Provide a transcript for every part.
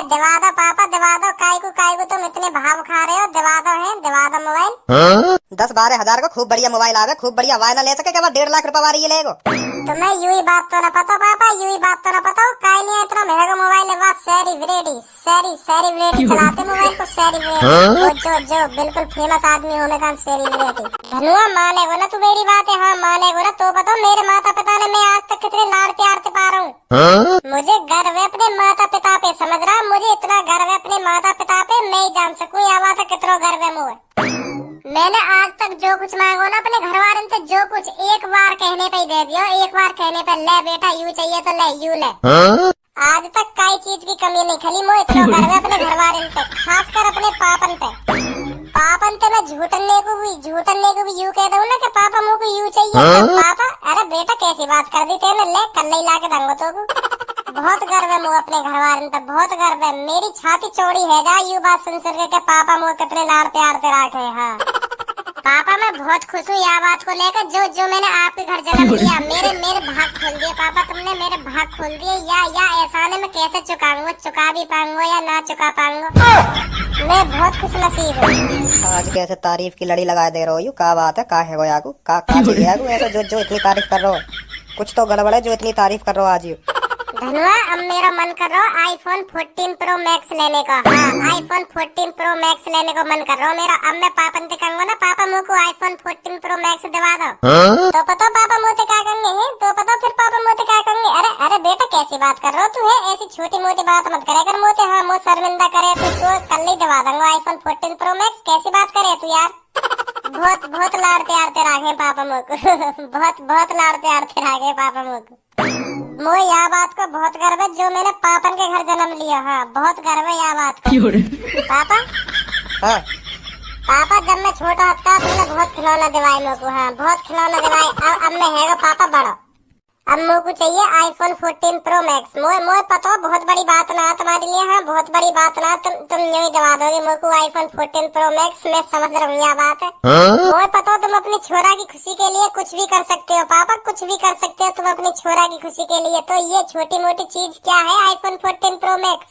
दिवा दो पापा दिवा दो, काय को तुम इतने भाव खा रहे हो, दिवा दो है, दिवा दो मोबाइल। 10-12 हजार का खूब बढ़िया मोबाइल आवे, खूब बढ़िया वायना ले सके, क्या 1.5 लाख रुपए वाली ये लेगो। तुम्हें यू ही बात तो ना पता पापा, यू ही बात तो ना पता हो, काय नहीं इतना महंगा मोबाइल है, बस सैरी विरेडी चलाते मोबाइल को, सैरी विरेडी जो बिल्कुल फेमस आदमी होने का, सैरी विरेडी। धनुआ मानेगो ना तू मेरी बात है, हाँ मानेगो ना, तो बताओ मेरे माता पिता ने मैं आज तक कितने लाड़ प्यार से पा रहा हूँ। मुझे गर्व है अपने माता पिता पे, समझ रहा, मुझे इतना गर्व है अपने माता पिता पे, मैं ही जान सकूं यह बात कितना गर्व है मुझे। मैंने आज तक जो कुछ मांगो ना अपने घर वाले से, जो कुछ एक बार कहने पे ही दे दिया, एक बार कहने पे, ले बेटा यू चाहिए तो ले यू ले। आज तक कोई चीज की कमी नहीं खली, मुझे इतना गर्व है अपने घर वाले पे, खासकर अपने पापन पे। पापन पे मैं झूठने को भी यू कह दूं ना कि पापा मुझको यू चाहिए, तो पापा अरे बेटा कैसी बात कर दी तेने, ले कल ही ला के दूंगा तो। बहुत गर्व है मुझे अपने घर वाले पे, बहुत गर्व है, मेरी छाती चौड़ी है जा यू बात सुन के पापा मुझे कितने लाड़ प्यार से रखे। हाँ पापा मैं बहुत खुश हूँ यह बात को लेकर, जो मैंने आपके घर जन्म लिया, मेरे भाग खोल दिए पापा, तुमने मेरे भाग खोल दिए। या एहसान है मैं कैसे चुकाऊंगा, चुका भी पाऊंगा या ना चुका पाऊंगा, मैं बहुत खुश नसीब हूँ। आज कैसे तारीफ की लड़ी लगा दे रहे हो, यू का बात है, का है वो यागू, का चाहिए ऐसा जो इतनी तारीफ कर रहे हो, कुछ तो गड़बड़ है जो इतनी तारीफ कर रहे हो आज यू। धनुआ अब मेरा मन कर रहा है आईफोन 14 प्रो मैक्स लेने का, हाँ आईफोन 14 प्रो मैक्स लेने को मन कर रहा हूँ मेरा। अब मैं पापा से कहूँगा ना, पापा मुझको आईफोन 14 प्रो मैक्स दिवा दो, तो पता पापा मुझे क्या कहेंगे, तो पता फिर पापा मुझे क्या कहेंगे, अरे बेटा कैसी बात कर रहा हो तू, है ऐसी छोटी मोटी बात मत करे कर मुझे, हाँ मुझे शर्मिंदा करे तो कल ही दिवा दूंगा आईफोन 14 प्रो मैक्स। कैसी बात करे तू यार, बहुत लाड़ प्यार से रखे पापा मुझको बहुत लाड़ प्यार से रखे पापा मुझको। मुझे यह बात को बहुत गर्व है जो मैंने पापन के घर जन्म लिया, हाँ बहुत गर्व है यह बात को। पापा हाँ पापा जब मैं छोटा था तुमने बहुत खिलौना दिवाए मेरे को, हाँ बहुत खिलौना दिवाए। अब मैं है पापा बड़ा, अब मुझको चाहिए आईफोन 14 प्रो मैक्स। मुझे पता बहुत बड़ी बात ना तुम्हारे लिए, हाँ बहुत बड़ी बात ना, तुम यूं ही दबा दोगे मुझको आईफोन 14 प्रो मैक्स, मैं समझ रहा हूँ यह बात है। मुझे पता तुम अपनी छोरा की खुशी के लिए कुछ भी कर सकते हो पापा, कुछ भी कर सकते हो तुम अपनी छोरा की खुशी के लिए, तो ये छोटी मोटी चीज क्या है आईफोन 14 प्रो मैक्स।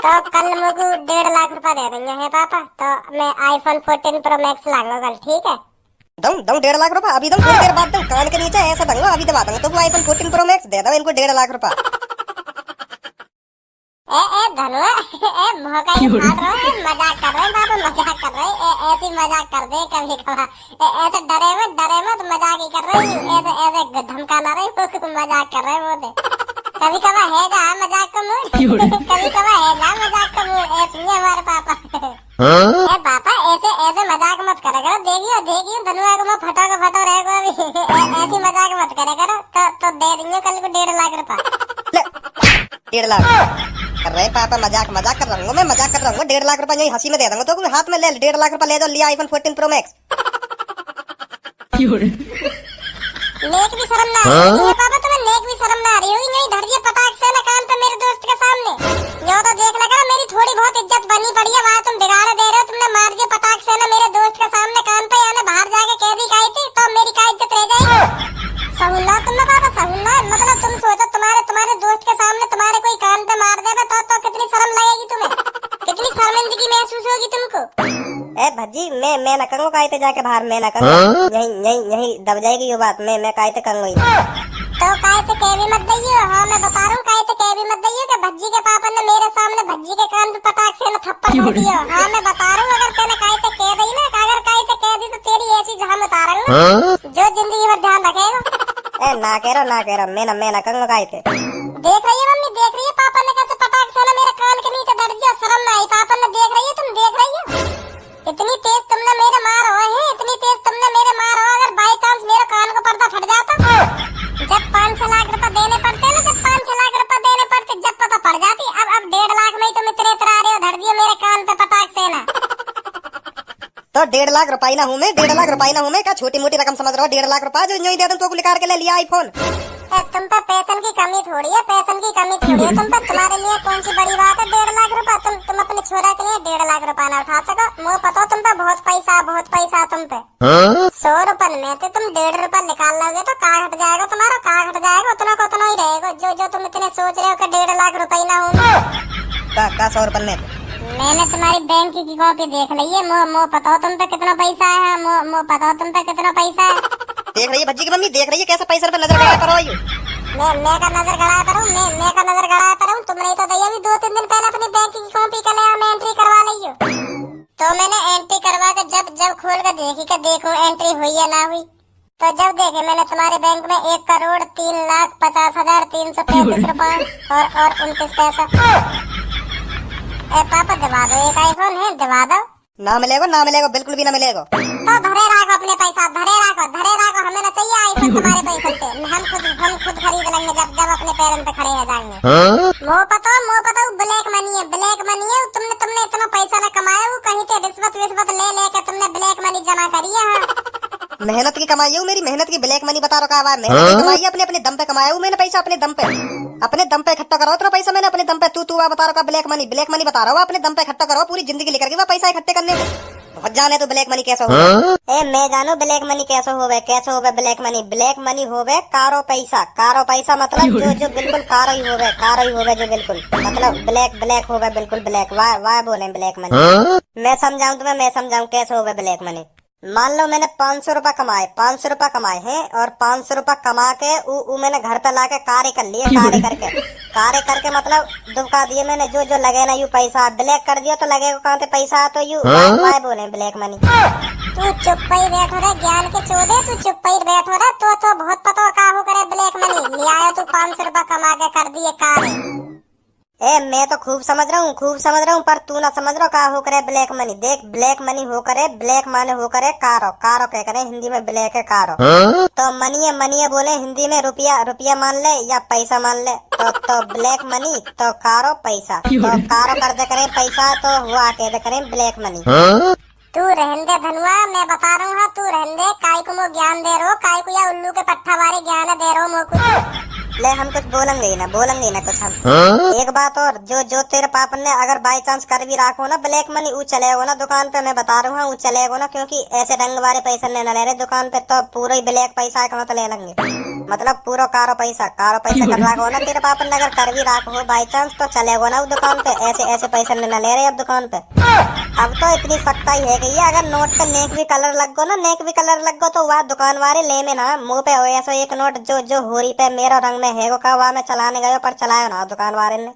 तो कल मुझको 1.5 लाख रुपए दे देंगे है पापा, तो मैं आईफोन 14 प्रो मैक्स लाऊंगा कल, ठीक है। दऊं 1.5 लाख रुपए अभी, थोड़ी देर बाद कान के नीचे ऐसा दूंगा, अभी दबा दूंगा तो आईफोन 14 प्रो मैक्स दे दो इनको 1.5 लाख रुपए। ए धनुआ भौंका ही फाड़ रहा है, मजाक कर रहे हैं पापा, मजाक कर रहे हैं, ऐसी मजाक कर दे कभी कभार, ऐसे डरे मत मजाक ही कर रही हूँ, ऐसे धमकाना रही मजाक कर रहे हैं कभी कभार है जा मजाक का मूड कभी कभार है जा मजाक का मूड, ऐसे ही हमारे पापा। ए पापा ऐसे मजाक मत करे करो, देखियो धनुआ को मैं फटो रहेगा अभी ऐसी मजाक मत करे करो, तो दे देंगे कल को 1.5 लाख रुपए। 1.5 लाख कर रहे पापा, मजाक कर रहा हूँ मैं, मजाक कर रहा हूँ। 1.5 लाख रुपए यही हंसी में दे दूंगा तो हाथ में ले 1.5 लाख रुपए ले जाओ, लिया आईफोन 14 प्रो मैक्स। नेक भी शर्म ना आ रही है पापा, तुम्हें नेक भी शर्म ना आ रही होगी, नहीं धर दिया पटाख से ना कान पे मेरे दोस्त के सामने, यो तो देख लगा मेरी थोड़ी बहुत इज्जत बनी पड़ी है, वहाँ तुम बिगाड़ दे रहे हो, तुमने मार दिया पटाख से ना मेरे दोस्त के सामने कान पे, यानी बाहर जाके कह दी गई थी तो मेरी क्या इज्जत रह जाएगी। सहूला तुमने पापा सहूला, मतलब तुम सोचो तुम्हारे दोस्त के सामने तुम्हारे कोई कान पे मार देगा तो कितनी शर्म लगेगी तुम्हें, कितनी शर्मिंदगी महसूस होगी तुमको। ए भज्जी मैं न कहूँ कायते जाके बाहर, मैं न कहूँ यही दब जाएगी ये बात, मैं कायते कहूँगी तो कायते कह भी मत दइयो, हाँ मैं बता रहा हूँ कायते कह भी मत दइयो कि भज्जी के पापा ने मेरे सामने भज्जी के कान पे पटाख से न थप्पड़ मार दिया, हाँ मैं बता रहा हूँ अगर तेने कायते कह दी ना, अगर कायते कह दी तो तेरी ऐसी जहां उतारूंगा जो जिंदगी भर ध्यान रखेगा। ए ना कह रहा मैं न कहूँगा कायते। देख रही है मम्मी, देख रही है पापा ने कैसे पटाख से ना मेरे कान के नीचे दर्द दिया, शर्म ना आई पापा ने, देख रही है तुम, देख रही हो इतनी तेज तुमने मेरे मार हो है, इतनी तेज तुमने मेरे मार हो, अगर बाई चांस मेरे कान को पर्दा फट जाता, जब 5-6 लाख रुपए देने पड़ते ना, जब 5-6 लाख रुपए देने पड़ते, जब पता पड़ जाती, अब 1.5 लाख में ही तुम इतने इतरा रहे हो, धर दियो मेरे कान पे पटाख से ना। तो 1.5 लाख रुपए ना हूँ मैं, 1.5 लाख रुपए ना हूँ मैं, क्या छोटी मोटी रकम समझ रहा हो? 1.5 लाख रुपए जो यूं ही दे दूं तो निकाल के ले लिया आईफोन। तुम पे पैसन की कमी थोड़ी है, पैसन की कमी थोड़ी है तुम पे, तुम्हारे लिए कौन सी बड़ी बात है 1.5 लाख रुपए, तुम अपने छोरा के लिए 1.5 लाख रुपए ना उठा सको, मुझे पता तुम पे बहुत पैसा तुम पे। 100 रुपए में से तुम 1.5 रुपए निकाल लोगे तो का हट जाएगा तुम्हारा, का हट जाएगा, उतना को उतना ही रहेगा, जो तुम इतने सोच रहे हो कि 1.5 लाख रुपए ना हो, का 100 रुपये में? मैंने तुम्हारी बैंक की कॉपी देख ली है। मो पता हो तुम पे कितना पैसा है। मो पता हो तुम पे कितना पैसा है। देख रही है भज्जी की मम्मी, देख रही है कैसा पैसा पे नजर गड़ा करो। मैं का नजर गड़ाया करूं। मैं का नजर गड़ाया करूं। तुमने तो दैया भी 2-3 दिन पहले अपनी बैंक की कॉपी का नया में एंट्री करवा ली हो। तो मैंने एंट्री करवा के जब खोल के देखी कि देखो एंट्री हुई या ना हुई, तो जब देखे मैंने तुम्हारे बैंक में 1,03,50,335 रुपए और 29 पैसा। पापा दबा दो, एक आईफोन है, दबा दो। ना मिलेगा, ना मिलेगा, बिल्कुल भी ना मिलेगा। तो धरे राखो अपने पैसा, धरे राखो। हमें ना चाहिए आईफोन तुम्हारे पैसे पे। हम खुद खरीद लेंगे जब अपने पैरों पे खड़े हो जाएंगे। मो पता ब्लैक मनी है। तुमने इतना पैसा ना कमाया, वो कहीं से रिश्वत ले लेके तुमने ब्लैक मनी जमा करी है। मेहनत की कमाई है मेरी, मेहनत की ब्लैक मनी बता रहा है। मेहनत की कमाई है, अपने दम पे कमाया हूँ मैंने पैसा, अपने दम पे इकट्ठा करो इतना पैसा मैंने अपने दम पे। तू बता रहा ब्लैक मनी बता रहा हूँ, अपने दम पे इकट्ठा करो। पूरी जिंदगी लेकर के पैसा इकट्ठे करने में बहुत जाने तो ब्लैक मनी कैसे हो। मैं जानू ब्लैक मनी कैसे होवे ब्लैक मनी होवे कारो पैसा मतलब जो बिल्कुल कारो ही होवे जो बिल्कुल मतलब ब्लैक होवे, बिल्कुल ब्लैक। वाह बोले ब्लैक मनी। मैं समझाऊं कैसे होवे ब्लैक मनी। मान लो मैंने 500 रुपए कमाए हैं, और 500 रुपए कमा के मैंने घर पे लाके कार्य कर लिए। कार्य करके मतलब दुबका दिए मैंने, जो लगे ना यू पैसा ब्लैक कर दिया तो लगेगा कहाँ पे पैसा। तो यू वाई बोले ब्लैक मनी। तू चुप ही बैठो रे ज्ञान के चोदे, तू चुप ही बैठो रे। तो बहुत पता का हो करे ब्लैक मनी। ले आया तू 500 रुपए कमा के कर दिए कार्य। मैं तो खूब समझ रहा हूँ, पर तू ना समझ रहा का हो करे ब्लैक मनी। देख ब्लैक मनी हो करे, ब्लैक माने हो करे कारो कह करे हिंदी में ब्लैक है कारो। तो मनी बोले हिंदी में रुपया मान ले या पैसा मान ले। तो ब्लैक मनी तो कारो पैसा, तो कारो कर दे करे पैसा, तो हुआ कह दे करे ब्लैक मनी। तू रहन दे धनुआ, मैं बता रहा हूँ। तू रहन दे, काय को मो ज्ञान दे रहो, काय को या उल्लू के पट्टा वाले ज्ञान दे रहो मो कुछ। ले हम कुछ बोलेंगे ही ना कुछ हम। एक बात और, जो तेरे पापा ने अगर बाई चांस कर भी रखो ना ब्लैक मनी, वो चलेगा ना दुकान पे। मैं बता रहा हूँ वो चलेगा ना, क्योंकि ऐसे रंग वाले पैसे नहीं ले रहे दुकान पे। तो पूरा ही ब्लैक पैसा है तो ले लेंगे, मतलब पूरा कारो पैसा कर रखो ना तेरे पापा ने अगर कर भी रखो बाई चांस, तो चलेगा ना वो दुकान पे। ऐसे पैसे नहीं ले रहे अब दुकान पे। अब तो इतनी सख्ताई है कि अगर नोट पे नेक भी कलर लग गो तो वह दुकान वाले ले में ना मुंह पे हो ऐसा एक नोट जो होरी पे मेरा रंग में है का वह मैं चलाने गयो, पर चलाया ना दुकान वाले ने।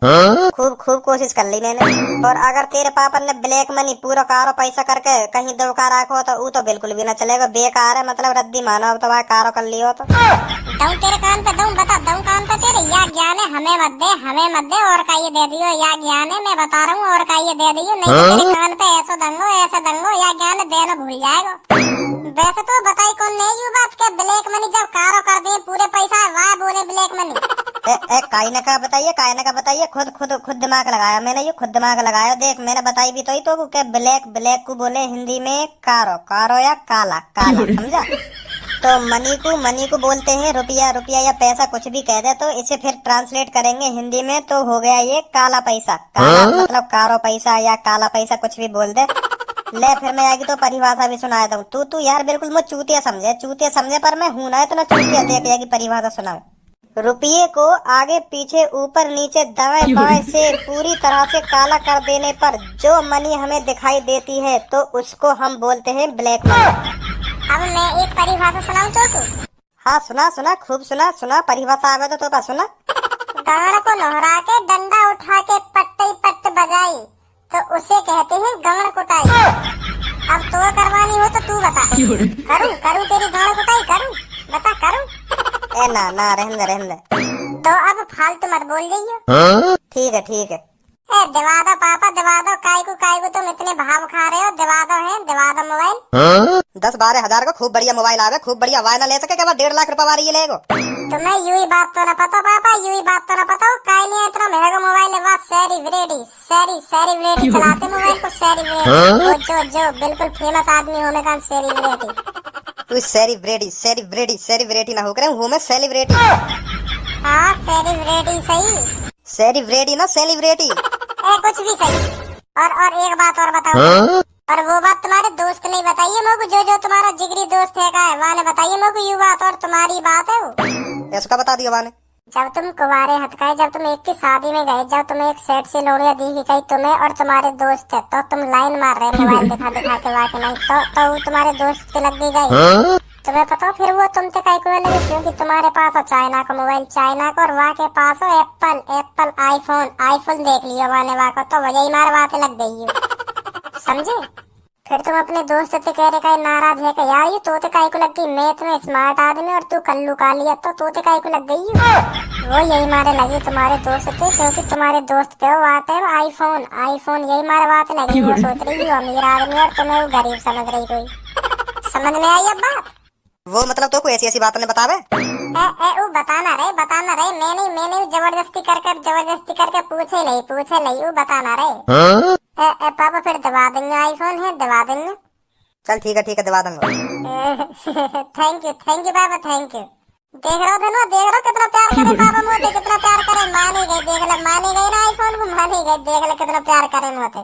खूब कोशिश कर ली मैंने। और अगर तेरे पापा ने ब्लैक मनी पूरा कारो पैसा करके कहीं दौका रखो तो वो तो बिल्कुल भी ना चलेगा, बेकार है, मतलब रद्दी मानो। अब तो वह कारो कर लियो तो दऊं तेरे कान पे, दऊं कान पे तेरे। या ज्ञान है हमें मत दे और का ये दे दियो। या ज्ञान है मैं बता रहा हूँ, और का ये दे दियो। नहीं तो तेरे कान पे ऐसा दंगो या ज्ञान देना भूल जाएगा। वैसे तो बताई कौन नहीं यू बात के ब्लैक मनी जब कारो कर दिए पूरे पैसा वाह बोले ब्लैक मनी। कायने का बताइए, खुद दिमाग लगाया मैंने, ये खुद दिमाग लगाया। देख मैंने बताई भी तो के ब्लैक को बोले हिंदी में कारो या काला समझा। तो मनी को बोलते हैं रुपया या पैसा, कुछ भी कह दे। तो इसे फिर ट्रांसलेट करेंगे हिंदी में तो हो गया ये काला पैसा। मतलब कारो पैसा या काला पैसा कुछ भी बोल दे। ले फिर मैं आगे तो परिभाषा भी सुना दूं। तू यार बिल्कुल मुझे चूतिया समझे, पर मैं हूं ना इतना चूतिया। देख की परिभाषा सुनाऊं। रुपये को आगे पीछे ऊपर नीचे दाएं बाएं से पूरी तरह से काला कर देने पर जो मनी हमें दिखाई देती है तो उसको हम बोलते हैं ब्लैक मनी। अब मैं एक परिभाषा सुनाऊं तो तू? हाँ सुना, खूब सुना। परिभाषा आवे तो बस सुना। गाड़ को लहरा के डंडा उठा के पट्ट बजाई तो उसे कहते हैं गाड़ कुटाई। अब तो करवानी हो तो तू बता। करूं तेरी गाड़ कुटाई बता करूं? ना रहने दे। तो अब फालतू मत बोल जाइए। ठीक है। दिवा दो पापा, दिवा दो। काय को तुम इतने भाव खा रहे हो? दिवा दो मोबाइल। 10-12 हजार का खूब बढ़िया मोबाइल आवे, खूब बढ़िया। वायना ले सके क्या 1.5 लाख रुपए वाली ये लेगो? तुम्हें यूं बात तो ना पता पापा, काय नहीं इतना महंगा मोबाइल है। सैरी ब्रेडी चलाते मोबाइल को। सैरी ब्रेडी जो बिल्कुल फेमस आदमी होने का सैरी ब्रेडी। तू सेलिब्रिटी ना हो करे हूँ मैं सेलिब्रिटी। हाँ सेलिब्रिटी सही, सेलिब्रिटी ना सेलिब्रिटी। कुछ भी सही। और एक बात और बताओ। और वो बात तुम्हारे दोस्त नहीं बताइए मेरे को, जो तुम्हारा जिगरी दोस्त है का है वाने बताइए मेरे को। ये बात और तुम्हारी बात है वो। इसका बता दियो वाने। जब तुम कुंवारे हथकाए, जब तुम एक की शादी में गए, जब तुम्हें एक सेट से लोड़ियां दी गई तुम्हें और तुम्हारे दोस्त थे, तो तुम लाइन मार रहे मोबाइल दिखा दिखा के वाके नहीं, तो वो तुम्हारे दोस्त के लग गई। तुम्हें पता हो फिर वो तुमसे कई को लगे, क्योंकि तुम्हारे पास हो चाइना का मोबाइल, चाइना का, और वहाँ के पास हो एप्पल आईफोन देख लियो वाले वहाँ को, तो वही मार बात लग गई है, समझे। फिर तुम अपने दोस्त से कह रहे का नाराज है कि यार ये तोते काहे को लग गई, मैं इतने स्मार्ट आदमी और तू कल्लू का लिया, तो तोते काहे को लग गई है। वो यही मारे लगी तुम्हारे दोस्त थे, क्योंकि तुम्हारे दोस्त पे वो आते हैं आईफोन यही मारे बात लगी। वो सोच रही हो अमीर आदमी और तुम्हें वो गरीब समझ रही कोई। समझ में आई अब बात। वो मतलब तो कोई ऐसी ऐसी बात ने बतावे वो बताना रहे मैं नहीं जबरदस्ती करके पूछे नहीं वो बताना रहे। पापा फिर दबा देंगे, आईफोन है दबा देंगे। चल ठीक है दबा दूंगा। थैंक यू पापा, थैंक यू। देख रहे हो धनुआ, देख रहे हो कितना प्यार करे पापा मोते, कितना प्यार करे। माने गए, देख ले माने गए ना आईफोन को, माने गए, देख ले कितना प्यार करे मोते।